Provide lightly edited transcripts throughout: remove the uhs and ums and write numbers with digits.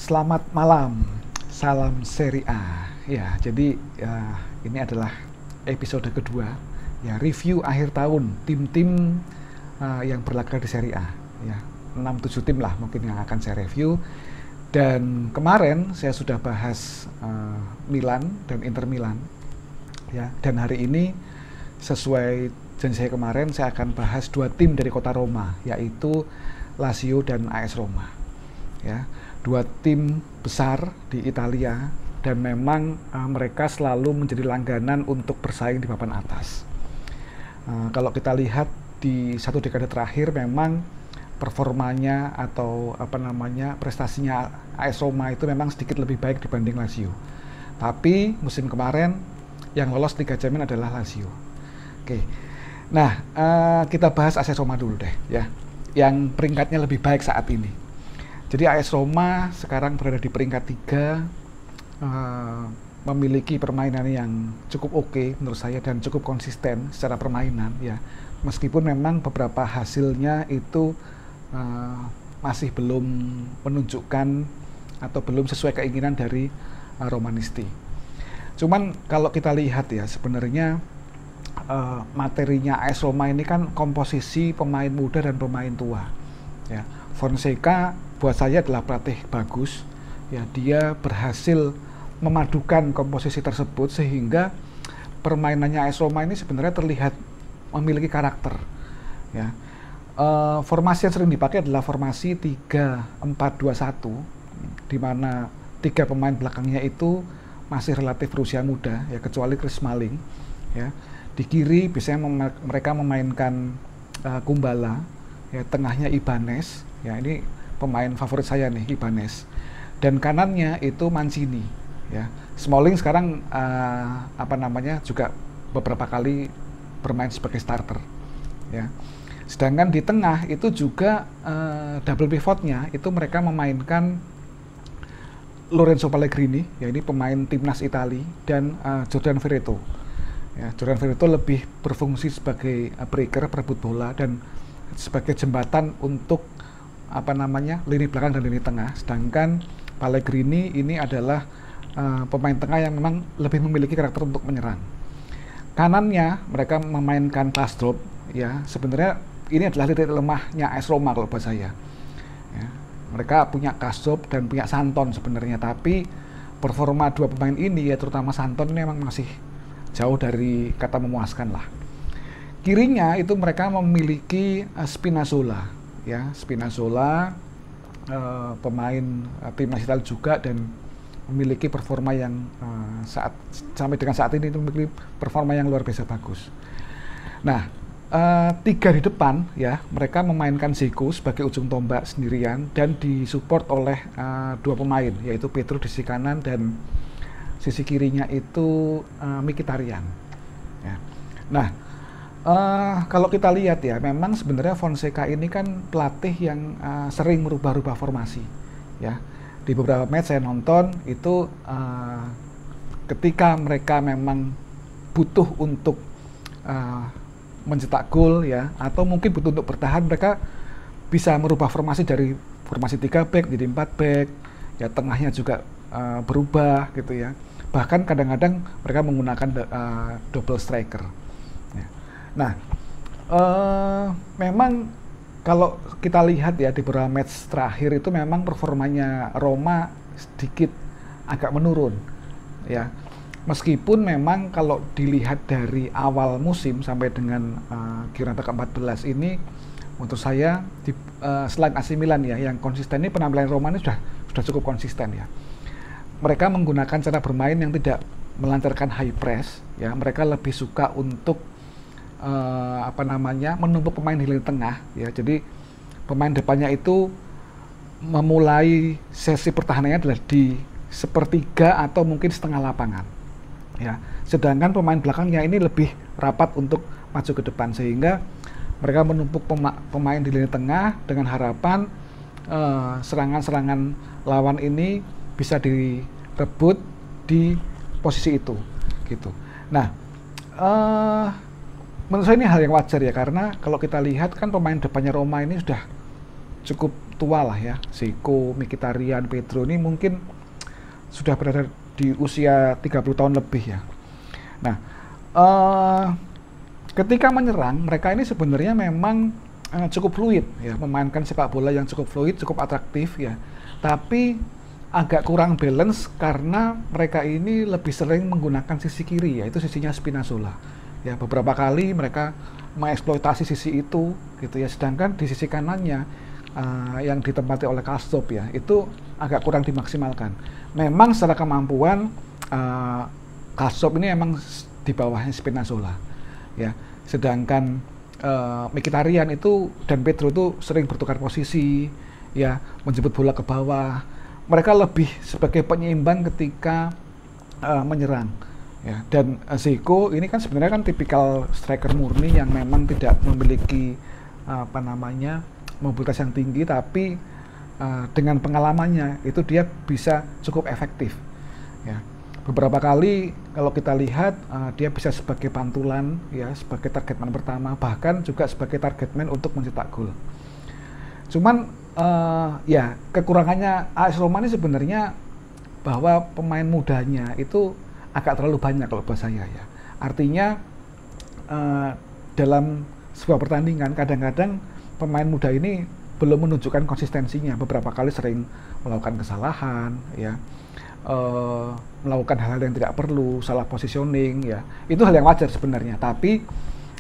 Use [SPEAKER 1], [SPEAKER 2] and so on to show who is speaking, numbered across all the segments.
[SPEAKER 1] Selamat malam, salam Serie A. Ya, jadi ini adalah episode kedua, ya, review akhir tahun tim-tim yang berlaga di Serie A. Ya, 6-7 tim lah mungkin yang akan saya review. Dan kemarin saya sudah bahas Milan dan Inter Milan. Ya, dan hari ini sesuai janji saya kemarin, saya akan bahas 2 tim dari kota Roma, yaitu Lazio dan AS Roma. Ya, 2 tim besar di Italia, dan memang mereka selalu menjadi langganan untuk bersaing di papan atas. Kalau kita lihat di 1 dekade terakhir, memang performanya atau prestasinya AS Roma itu memang sedikit lebih baik dibanding Lazio. Tapi musim kemarin yang lolos Liga Champions adalah Lazio. Oke, nah kita bahas AS Roma dulu deh, ya, yang peringkatnya lebih baik saat ini. Jadi AS Roma sekarang berada di peringkat 3, memiliki permainan yang cukup oke menurut saya dan cukup konsisten secara permainan, ya. Meskipun memang beberapa hasilnya itu masih belum menunjukkan atau belum sesuai keinginan dari Romanisti. Cuman kalau kita lihat, ya, sebenarnya materinya AS Roma ini kan komposisi pemain muda dan pemain tua, ya. Fonseca buat saya adalah pelatih bagus, ya. Dia berhasil memadukan komposisi tersebut sehingga permainannya AS Roma ini sebenarnya terlihat memiliki karakter, ya. Formasi yang sering dipakai adalah formasi 3-4-2-1, di mana 3 pemain belakangnya itu masih relatif berusia muda, ya, kecuali Chris Smalling, ya. Di kiri biasanya mereka memainkan Kumbala, ya, tengahnya Ibanez, ya, ini pemain favorit saya nih, Ibanez, dan kanannya itu Mancini, ya. Smalling sekarang juga beberapa kali bermain sebagai starter, ya. Sedangkan di tengah itu juga double pivotnya itu mereka memainkan Lorenzo Pellegrini, ya, ini pemain timnas Italia, dan Jordan Veretout. Ya, Jordan Veretout lebih berfungsi sebagai breaker, perebut bola, dan sebagai jembatan untuk lini belakang dan lini tengah. Sedangkan Pellegrini ini adalah pemain tengah yang memang lebih memiliki karakter untuk menyerang. Kanannya mereka memainkan Kastrop, ya. Sebenarnya ini adalah titik lemahnya AS Roma kalau buat saya, ya. Mereka punya Kastrop dan punya Santon sebenarnya, tapi performa 2 pemain ini, ya, terutama Santon ini memang masih jauh dari kata memuaskan lah. Kirinya itu mereka memiliki Spinazzola, ya. Spinazzola pemain timnas Italia juga, dan memiliki performa yang sampai dengan saat ini itu memiliki performa yang luar biasa bagus. Nah, 3 di depan, ya, mereka memainkan Dzeko sebagai ujung tombak sendirian dan disupport oleh 2 pemain, yaitu Pedro di sisi kanan dan sisi kirinya itu Mkhitaryan, ya. Nah, kalau kita lihat, ya, memang sebenarnya Fonseca ini kan pelatih yang sering merubah-rubah formasi, ya. Di beberapa match saya nonton itu ketika mereka memang butuh untuk mencetak gol, ya, atau mungkin butuh untuk bertahan, mereka bisa merubah formasi dari formasi 3 back jadi 4 back, ya, tengahnya juga berubah gitu, ya. Bahkan kadang-kadang mereka menggunakan double striker, ya. Nah, memang kalau kita lihat, ya, di beberapa match terakhir itu memang performanya Roma sedikit agak menurun, ya. Meskipun memang kalau dilihat dari awal musim sampai dengan Giornata ke-14 ini, menurut saya selain AC Milan, ya, yang konsisten ini, penampilan Roma ini sudah cukup konsisten, ya. Mereka menggunakan cara bermain yang tidak melancarkan high press, ya. Mereka lebih suka untuk menumpuk pemain di lini tengah, ya. Jadi pemain depannya itu memulai sesi pertahanannya adalah di sepertiga atau mungkin setengah lapangan, ya. Sedangkan pemain belakangnya ini lebih rapat untuk maju ke depan, sehingga mereka menumpuk pemain di lini tengah dengan harapan serangan-serangan lawan ini bisa direbut di posisi itu, gitu. Nah, menurut saya ini hal yang wajar, ya, karena kalau kita lihat kan pemain depannya Roma ini sudah cukup tua lah ya, Zico, Mkhitaryan, Pedro ini mungkin sudah berada di usia 30 tahun lebih ya. Nah, ketika menyerang mereka ini sebenarnya memang cukup fluid ya, memainkan sepak bola yang cukup fluid, cukup atraktif ya. Tapi agak kurang balance karena mereka ini lebih sering menggunakan sisi kiri, yaitu sisinya Spinazzola. Ya, beberapa kali mereka mengeksploitasi sisi itu gitu ya, sedangkan di sisi kanannya yang ditempati oleh Kastrop ya, itu agak kurang dimaksimalkan. Memang secara kemampuan Kastrop ini emang di bawahnya Spinazzola ya, sedangkan Mkhitaryan itu dan Pedro itu sering bertukar posisi ya, menjemput bola ke bawah. Mereka lebih sebagai penyeimbang ketika menyerang ya. Dan Zico ini kan sebenarnya kan tipikal striker murni yang memang tidak memiliki mobilitas yang tinggi, tapi dengan pengalamannya itu dia bisa cukup efektif ya. Beberapa kali kalau kita lihat dia bisa sebagai pantulan ya, sebagai target man pertama, bahkan juga sebagai target man untuk mencetak gol. Cuman ya kekurangannya AS Roma ini sebenarnya bahwa pemain mudanya itu agak terlalu banyak kalau buat saya ya. Artinya dalam sebuah pertandingan kadang-kadang pemain muda ini belum menunjukkan konsistensinya. Beberapa kali sering melakukan kesalahan ya, melakukan hal-hal yang tidak perlu, salah positioning ya. Itu hal yang wajar sebenarnya, tapi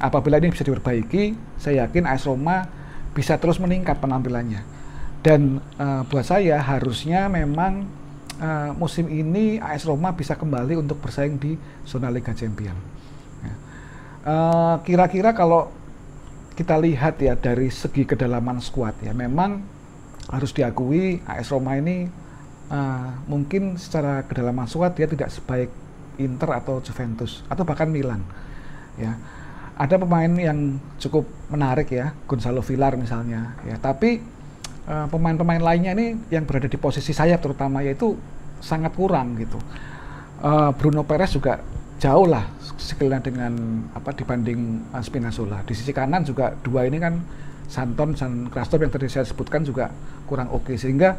[SPEAKER 1] apabila ini bisa diperbaiki, saya yakin AS Roma bisa terus meningkat penampilannya. Dan buat saya harusnya memang musim ini AS Roma bisa kembali untuk bersaing di zona Liga Champions ya. Kira-kira kalau kita lihat ya dari segi kedalaman skuad ya, memang harus diakui AS Roma ini mungkin secara kedalaman skuad dia tidak sebaik Inter atau Juventus atau bahkan Milan ya. Ada pemain yang cukup menarik ya, Gonzalo Villar misalnya ya, tapi pemain-pemain lainnya ini yang berada di posisi sayap terutama yaitu sangat kurang gitu. Bruno Perez juga jauh lah skillnya dengan dibanding Spinazzola. Di sisi kanan juga dua ini kan Santon dan Kastrop yang tadi saya sebutkan juga kurang oke, sehingga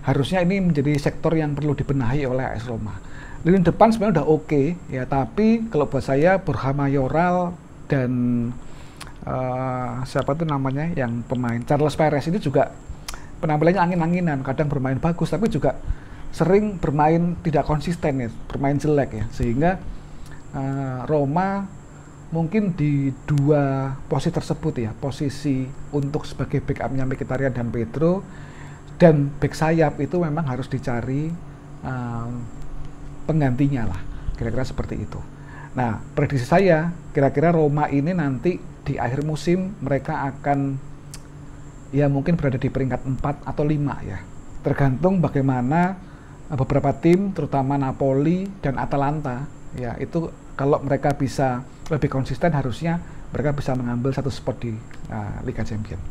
[SPEAKER 1] harusnya ini menjadi sektor yang perlu dibenahi oleh AS Roma. Lini depan sebenarnya udah oke ya, tapi kalau buat saya Borja Mayoral dan siapa tuh namanya yang pemain Carlos Perez ini juga penampilannya angin-anginan, kadang bermain bagus tapi juga sering bermain tidak konsisten ya, bermain jelek ya, sehingga Roma mungkin di dua posisi tersebut ya, posisi untuk sebagai backupnya Mkhitaryan dan Pedro, dan back sayap itu memang harus dicari penggantinya lah, kira-kira seperti itu. Nah, prediksi saya kira-kira Roma ini nanti di akhir musim mereka akan ya mungkin berada di peringkat 4 atau 5 ya, tergantung bagaimana beberapa tim terutama Napoli dan Atalanta ya, itu kalau mereka bisa lebih konsisten harusnya mereka bisa mengambil satu spot di Liga Champions.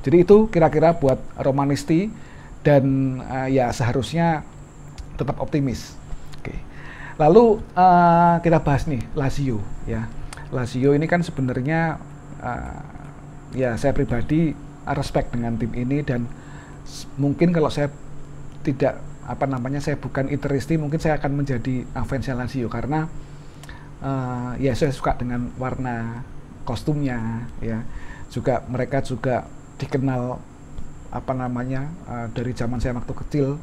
[SPEAKER 1] Jadi itu kira-kira buat Romanisti, dan ya seharusnya tetap optimis. Oke. Lalu kita bahas nih Lazio ya. Lazio ini kan sebenarnya ya saya pribadi respect dengan tim ini, dan mungkin kalau saya tidak saya bukan Interisti, mungkin saya akan menjadi fansnya Lazio karena ya saya suka dengan warna kostumnya ya. Juga mereka juga dikenal dari zaman saya waktu kecil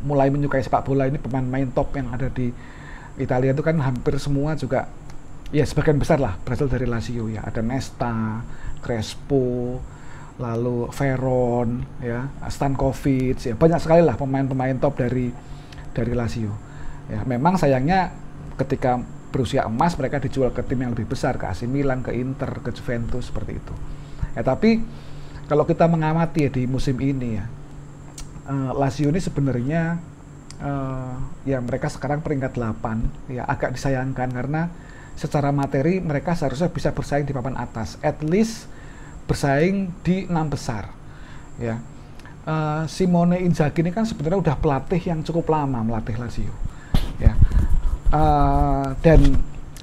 [SPEAKER 1] mulai menyukai sepak bola, ini pemain-pemain top yang ada di Italia itu kan hampir semua juga ya sebagian besar lah berasal dari Lazio ya. Ada Nesta, Crespo, lalu Veron ya, Stankovic ya, banyak sekali lah pemain-pemain top dari Lazio ya. Memang sayangnya ketika berusia emas mereka dijual ke tim yang lebih besar, ke AC Milan, ke Inter, ke Juventus seperti itu ya. Tapi kalau kita mengamati ya di musim ini ya, Lazio ini sebenarnya ya mereka sekarang peringkat 8 ya, agak disayangkan karena secara materi mereka seharusnya bisa bersaing di papan atas, at least bersaing di 6 besar ya. Simone Inzaghi ini kan sebenarnya udah pelatih yang cukup lama melatih Lazio ya, dan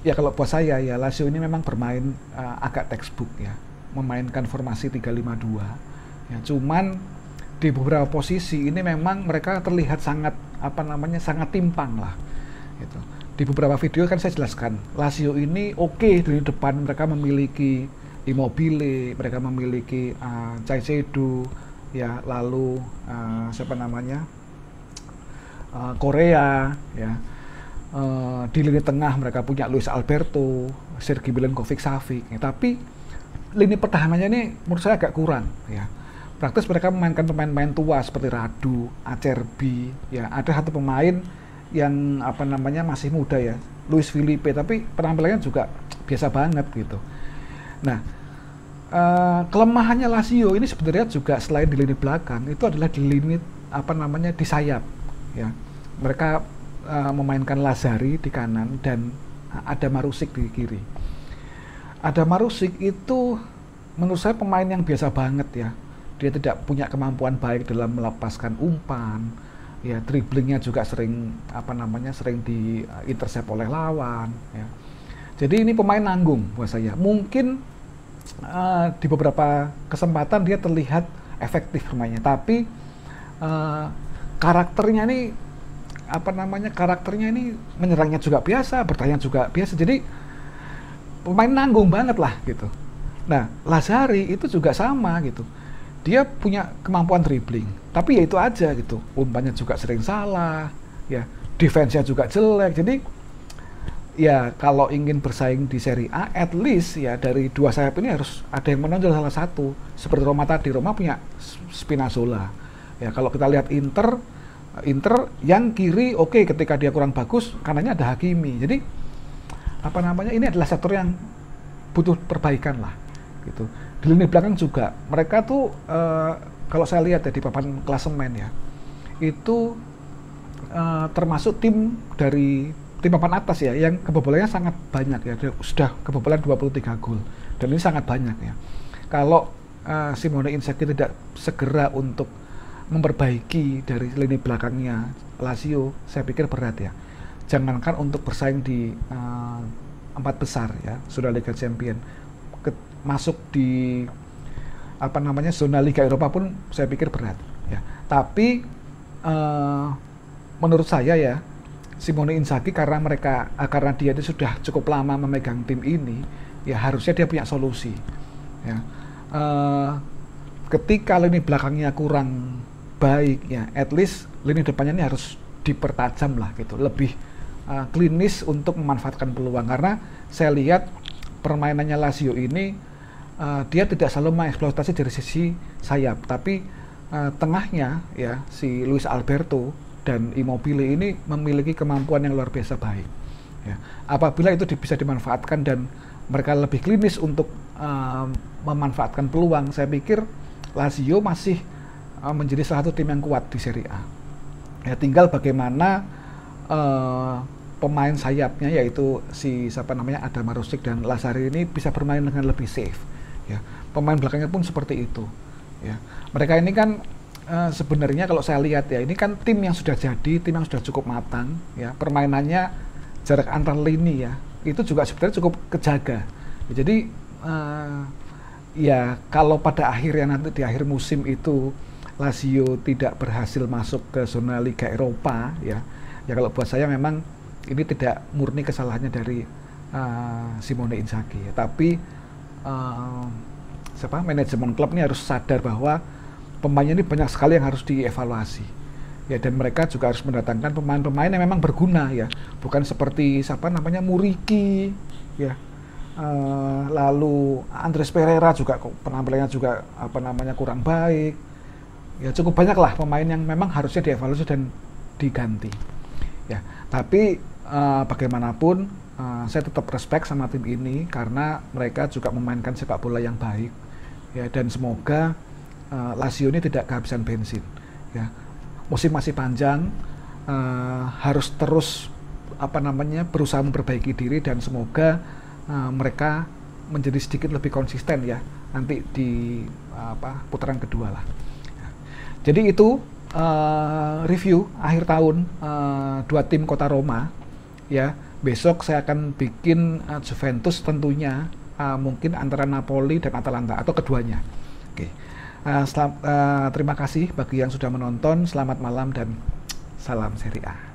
[SPEAKER 1] ya kalau buat saya ya Lazio ini memang bermain agak textbook ya, memainkan formasi 3-5-2 ya. Cuman di beberapa posisi ini memang mereka terlihat sangat sangat timpang lah gitu. Di beberapa video kan saya jelaskan Lazio ini oke, di depan mereka memiliki Immobile, mereka memiliki Caicedo ya, lalu Korea ya. Di lini tengah mereka punya Luis Alberto, Sergei Milinkovic-Savic ya. Tapi lini pertahanannya ini menurut saya agak kurang ya. Praktis mereka memainkan pemain-pemain tua seperti Radu, Acerbi ya. Ada satu pemain yang masih muda ya, Luis Felipe, tapi penampilannya juga biasa banget gitu. Nah, kelemahannya Lazio ini sebenarnya juga selain di lini belakang, itu adalah di lini di sayap ya. Mereka memainkan Lazzari di kanan dan ada Marusic di kiri. Ada Marusic itu menurut saya pemain yang biasa banget ya. Dia tidak punya kemampuan baik dalam melepaskan umpan ya, dribblingnya juga sering sering di intercept oleh lawan ya. Jadi ini pemain nanggung buat saya. Mungkin di beberapa kesempatan dia terlihat efektif bermainnya, tapi karakternya ini menyerangnya juga biasa, bertahan juga biasa. Jadi pemain nanggung banget lah gitu. Nah, Lazzari itu juga sama gitu. Dia punya kemampuan dribbling, tapi ya itu aja gitu. Umpannya juga sering salah, ya. Defense-nya juga jelek. Jadi ya kalau ingin bersaing di Serie A, at least ya dari dua sayap ini harus ada yang menonjol salah satu. Seperti Roma tadi, Roma punya Spinazzola. Ya kalau kita lihat Inter yang kiri oke, ketika dia kurang bagus, kanannya ada Hakimi. Jadi ini adalah sektor yang butuh perbaikan lah gitu. Di lini belakang juga mereka tuh kalau saya lihat ya di papan klasemen ya, itu termasuk tim papan atas ya, yang kebobolannya sangat banyak ya. Dia sudah kebobolan 23 gol dan ini sangat banyak ya. Kalau Simone Inzaghi tidak segera untuk memperbaiki dari lini belakangnya Lazio, saya pikir berat ya. Jangankan untuk bersaing di 4 besar ya, sudah Liga Champion, masuk di zona Liga Eropa pun saya pikir berat ya. Tapi menurut saya ya, Simone Inzaghi karena dia itu sudah cukup lama memegang tim ini ya, harusnya dia punya solusi ya. Ketika lini belakangnya kurang baik ya, at least lini depannya ini harus dipertajam lah gitu, lebih klinis untuk memanfaatkan peluang. Karena saya lihat permainannya Lazio ini dia tidak selalu mengeksploitasi dari sisi sayap, tapi tengahnya ya, si Luis Alberto dan Immobile ini memiliki kemampuan yang luar biasa baik ya. Apabila itu bisa dimanfaatkan dan mereka lebih klinis untuk memanfaatkan peluang, saya pikir Lazio masih menjadi salah satu tim yang kuat di Serie A ya. Tinggal bagaimana pemain sayapnya, yaitu Adam Marusic dan Lazzari ini bisa bermain dengan lebih safe ya. Pemain belakangnya pun seperti itu ya. Mereka ini kan sebenarnya kalau saya lihat ya, ini kan tim yang sudah jadi, tim yang sudah cukup matang ya. Permainannya, jarak antar lini ya, itu juga sebenarnya cukup kejaga ya. Jadi ya kalau pada akhirnya nanti di akhir musim itu Lazio tidak berhasil masuk ke zona Liga Eropa ya, kalau buat saya memang ini tidak murni kesalahannya dari Simone Inzaghi ya. Tapi manajemen klub ini harus sadar bahwa pemainnya ini banyak sekali yang harus dievaluasi ya, dan mereka juga harus mendatangkan pemain-pemain yang memang berguna ya, bukan seperti Muriqi ya, lalu Andres Pereira juga penampilannya juga kurang baik ya. Cukup banyak lah pemain yang memang harusnya dievaluasi dan diganti ya. Tapi bagaimanapun saya tetap respect sama tim ini karena mereka juga memainkan sepak bola yang baik ya, dan semoga Lazio ini tidak kehabisan bensin ya. Musim masih panjang, harus terus berusaha memperbaiki diri, dan semoga mereka menjadi sedikit lebih konsisten ya nanti di putaran kedua lah. Jadi itu review akhir tahun dua tim kota Roma ya. Besok saya akan bikin Juventus tentunya, mungkin antara Napoli dan Atalanta atau keduanya. Oke. Terima kasih bagi yang sudah menonton. Selamat malam dan salam Serie A.